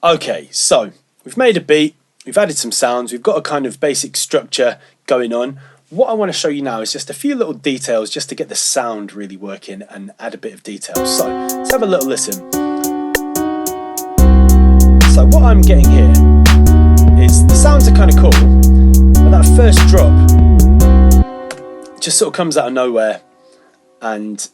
Okay, so we've made a beat, we've added some sounds, we've got a kind of basic structure going on. What I want to show you now is just a few little details just to get the sound really working and add a bit of detail. So let's have a little listen. So what I'm getting here is the sounds are kind of cool, but that first drop just sort of comes out of nowhere and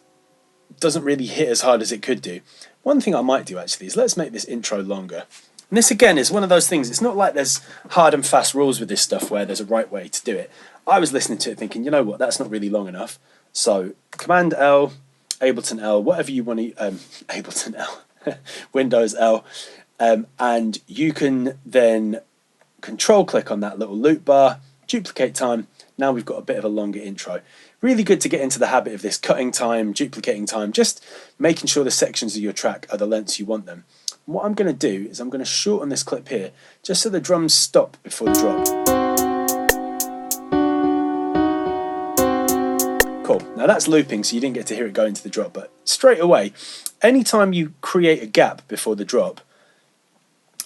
doesn't really hit as hard as it could do. One thing I might do actually is let's make this intro longer. And this again is one of those things, it's not like there's hard and fast rules with this stuff where there's a right way to do it. I was listening to it thinking, you know what, that's not really long enough. So Command L, Ableton L, whatever you want to, Ableton L, Windows L, and you can then control click on that little loop bar, duplicate time. Now we've got a bit of a longer intro. Really good to get into the habit of this cutting time, duplicating time, just making sure the sections of your track are the lengths you want them. And what I'm going to do is I'm going to shorten this clip here just so the drums stop before the drop. Cool. Now that's looping, so you didn't get to hear it go into the drop, but straight away, anytime you create a gap before the drop,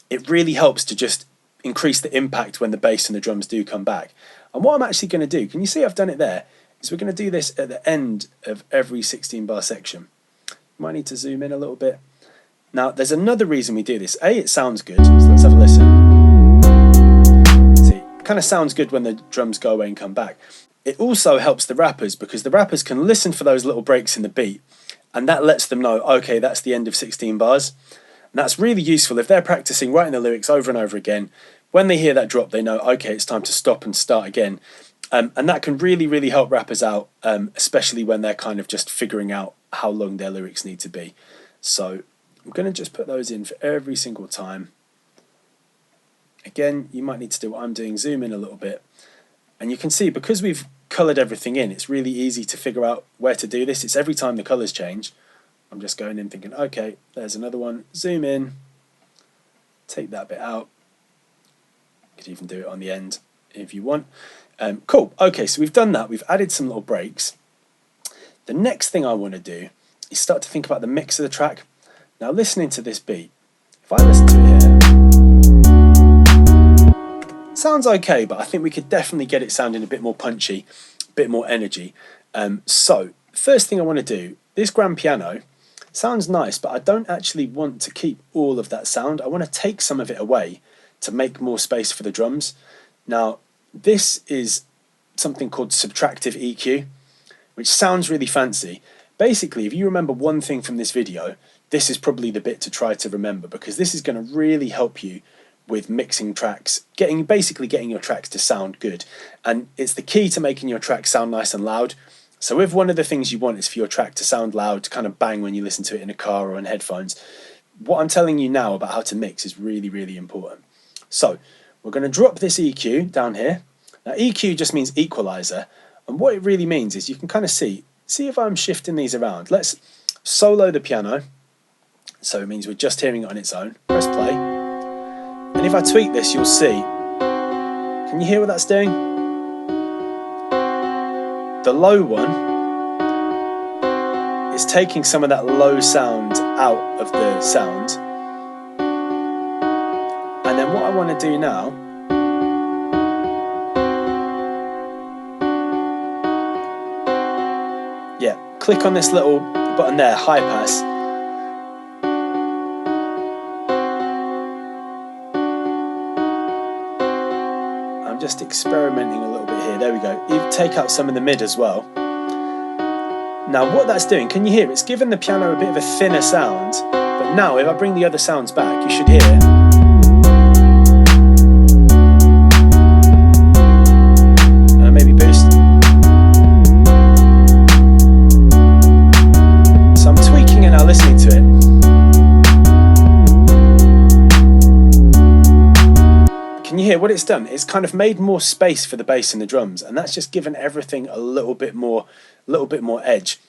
it really helps to just increase the impact when the bass and the drums do come back. And what I'm actually going to do, can you see I've done it there? Is we're going to do this at the end of every 16 bar section. Might need to zoom in a little bit. Now there's another reason we do this. A, it sounds good, so let's have a listen. See, it kind of sounds good when the drums go away and come back. It also helps the rappers because the rappers can listen for those little breaks in the beat and that lets them know, okay, that's the end of 16 bars. And that's really useful if they're practicing writing the lyrics over and over again. When they hear that drop, they know, okay, it's time to stop and start again. And that can really, really help rappers out, especially when they're kind of just figuring out how long their lyrics need to be. So I'm going to just put those in for every single time. Again, you might need to do what I'm doing, zoom in a little bit. And you can see, because we've coloured everything in, it's really easy to figure out where to do this. It's every time the colours change. I'm just going in thinking, okay, there's another one. Zoom in, take that bit out. You could even do it on the end if you want. Cool, okay, so we've done that. We've added some little breaks. The next thing I want to do is start to think about the mix of the track. Now listening to this beat, if I listen to it here, it sounds okay, but I think we could definitely get it sounding a bit more punchy, a bit more energy. So first thing I want to do, this grand piano sounds nice, but I don't actually want to keep all of that sound. I want to take some of it away to make more space for the drums. Now, this is something called subtractive EQ, which sounds really fancy. Basically, if you remember one thing from this video, this is probably the bit to try to remember, because this is going to really help you with mixing tracks, basically getting your tracks to sound good. And it's the key to making your tracks sound nice and loud. So if one of the things you want is for your track to sound loud, to kind of bang when you listen to it in a car or on headphones, what I'm telling you now about how to mix is really, really important. So we're going to drop this EQ down here. Now EQ just means equalizer, and what it really means is you can kind of see if I'm shifting these around. Let's solo the piano, so it means we're just hearing it on its own. Press play, and if I tweak this, you'll see, can you hear what that's doing? The low one is taking some of that low sound out of the sound. And then what I want to do now click on this little button there, high pass. I'm just experimenting a little bit here. There we go. You take out some of the mid as well. Now what that's doing, can you hear? It's giving the piano a bit of a thinner sound, but now if I bring the other sounds back, you should hear. Maybe boost. Now listening to it, can you hear what it's done? It's kind of made more space for the bass and the drums, and that's just given everything a little bit more edge.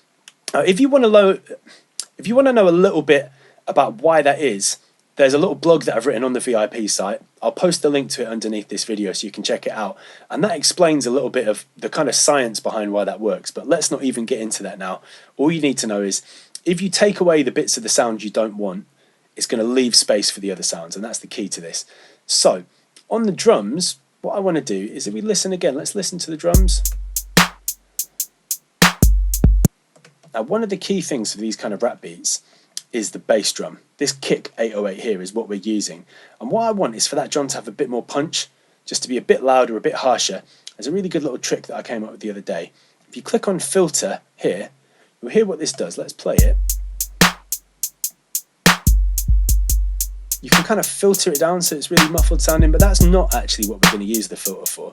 If you want to know a little bit about why that is, there's a little blog that I've written on the VIP site. I'll post the link to it underneath this video so you can check it out, and that explains a little bit of the kind of science behind why that works, but let's not even get into that now. All you need to know is, if you take away the bits of the sound you don't want, it's going to leave space for the other sounds, and that's the key to this. So on the drums, what I want to do is, if we listen again, let's listen to the drums. Now, one of the key things for these kind of rap beats is the bass drum. This kick 808 here is what we're using. And what I want is for that drum to have a bit more punch, just to be a bit louder, a bit harsher. There's a really good little trick that I came up with the other day. If you click on filter here, you'll hear what this does. Let's play it. You can kind of filter it down so it's really muffled sounding, but that's not actually what we're going to use the filter for.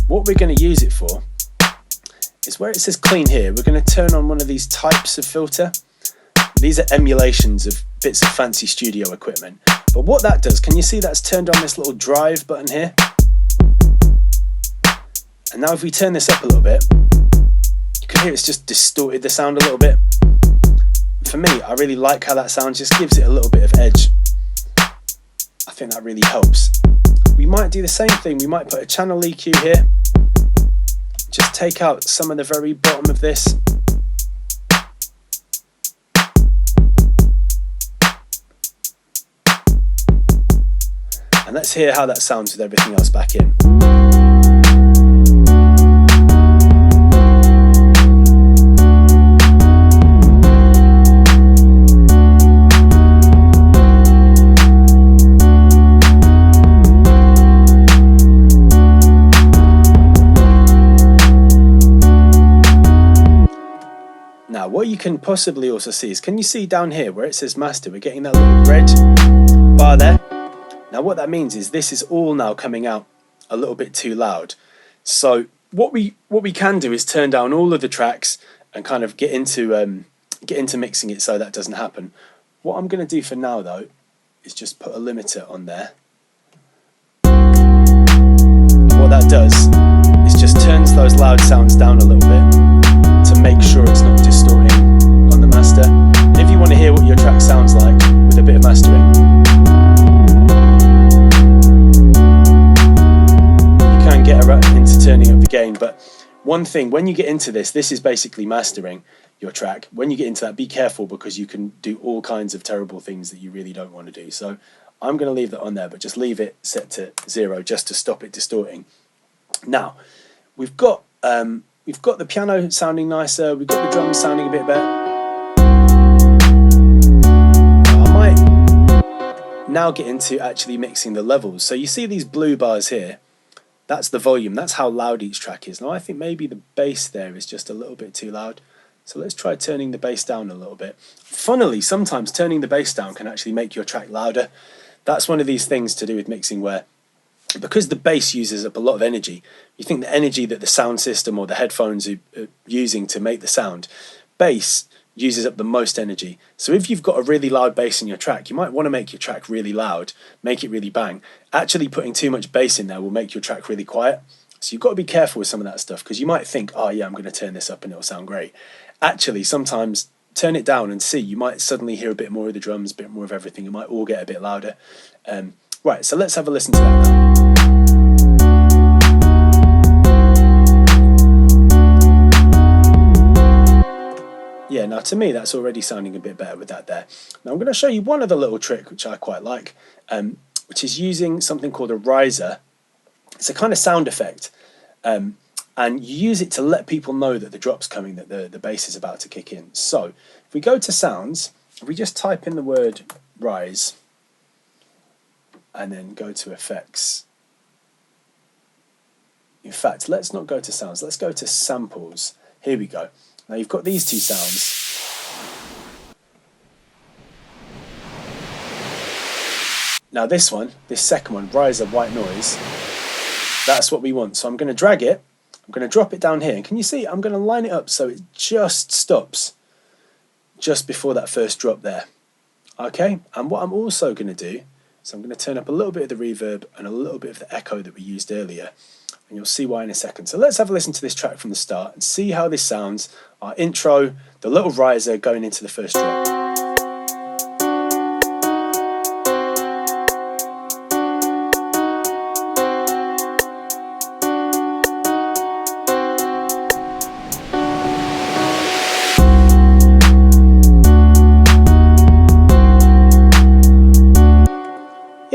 What we're going to use it for is where it says clean here, we're going to turn on one of these types of filter. These are emulations of bits of fancy studio equipment. But what that does, can you see that's turned on this little drive button here? And now if we turn this up a little bit, you can hear it's just distorted the sound a little bit. For me, I really like how that sounds, just gives it a little bit of edge. I think that really helps. We might do the same thing, we might put a channel EQ here. Just take out some of the very bottom of this. And let's hear how that sounds with everything else back in. Now, what you can possibly also see is, can you see down here where it says master, we're getting that little red bar there? Now what that means is this is all now coming out a little bit too loud. So what we can do is turn down all of the tracks and kind of get into mixing it so that doesn't happen. What I'm going to do for now though is just put a limiter on there. And what that does is just turns those loud sounds down a little bit to make sure it's not distorting on the master. And if you want to hear what your track sounds like with a bit of mastering, get into turning up the gain. But one thing, when you get into this is basically mastering your track. When you get into that, be careful, because you can do all kinds of terrible things that you really don't want to do. So I'm going to leave that on there, but just leave it set to 0 just to stop it distorting. Now we've got the piano sounding nicer, we've got the drums sounding a bit better. I might now get into actually mixing the levels. So you see these blue bars here, that's the volume, that's how loud each track is. Now I think maybe the bass there is just a little bit too loud. So let's try turning the bass down a little bit. Funnily, sometimes turning the bass down can actually make your track louder. That's one of these things to do with mixing where, because the bass uses up a lot of energy, you think the energy that the sound system or the headphones are using to make the sound, bass uses up the most energy. So if you've got a really loud bass in your track, you might want to make your track really loud, make it really bang. Actually putting too much bass in there will make your track really quiet. So you've got to be careful with some of that stuff, because you might think, oh yeah, I'm going to turn this up and it'll sound great. Actually, sometimes turn it down and see, you might suddenly hear a bit more of the drums, a bit more of everything. It might all get a bit louder. Right, so let's have a listen to that now. Yeah, now to me that's already sounding a bit better with that there. Now I'm going to show you one other little trick which I quite like, which is using something called a riser. It's a kind of sound effect, and you use it to let people know that the drop's coming, that the bass is about to kick in. So if we go to sounds, if we just type in the word rise and then go to effects. In fact, let's not go to sounds, let's go to samples. Here we go. Now you've got these two sounds. Now this one, this second one, riser white noise, that's what we want. So I'm going to drag it, I'm going to drop it down here, and can you see I'm going to line it up so it just stops just before that first drop there. Okay, and what I'm also going to do is I'm going to turn up a little bit of the reverb and a little bit of the echo that we used earlier, and you'll see why in a second. So let's have a listen to this track from the start and see how this sounds. Our intro, the little riser going into the first drop.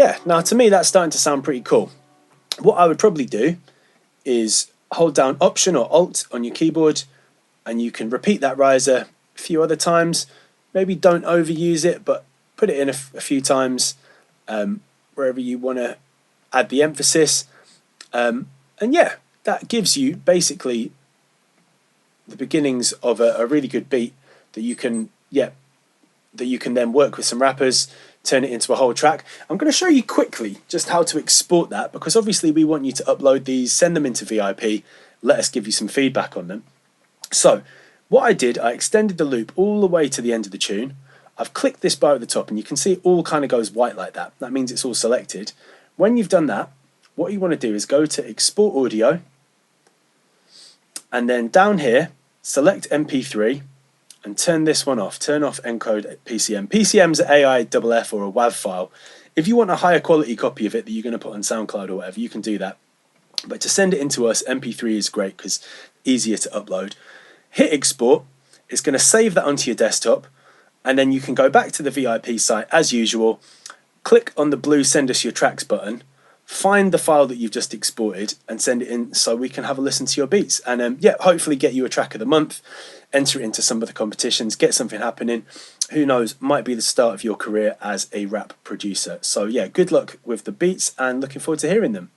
yeah, now to me that's starting to sound pretty cool. What I would probably do is hold down Option or Alt on your keyboard, and you can repeat that riser a few other times. Maybe don't overuse it, but put it in a few times wherever you want to add the emphasis. And yeah, that gives you basically the beginnings of a really good beat that you can then work with some rappers, turn it into a whole track. I'm going to show you quickly just how to export that, because obviously we want you to upload these, send them into VIP, let us give you some feedback on them. So what I did, I extended the loop all the way to the end of the tune. I've clicked this bar at the top and you can see it all kind of goes white like that. That means it's all selected. When you've done that, what you want to do is go to Export Audio, and then down here, select MP3 and turn this one off. Turn off encode PCM. PCM's an AIFF or a WAV file. If you want a higher quality copy of it that you're going to put on SoundCloud or whatever, you can do that. But to send it into us, MP3 is great because easier to upload. Hit export. It's going to save that onto your desktop, and then you can go back to the VIP site as usual, click on the blue Send Us Your Tracks button, find the file that you've just exported and send it in so we can have a listen to your beats. And yeah, hopefully get you a track of the month, enter it into some of the competitions, get something happening. Who knows, might be the start of your career as a rap producer. So yeah, good luck with the beats and looking forward to hearing them.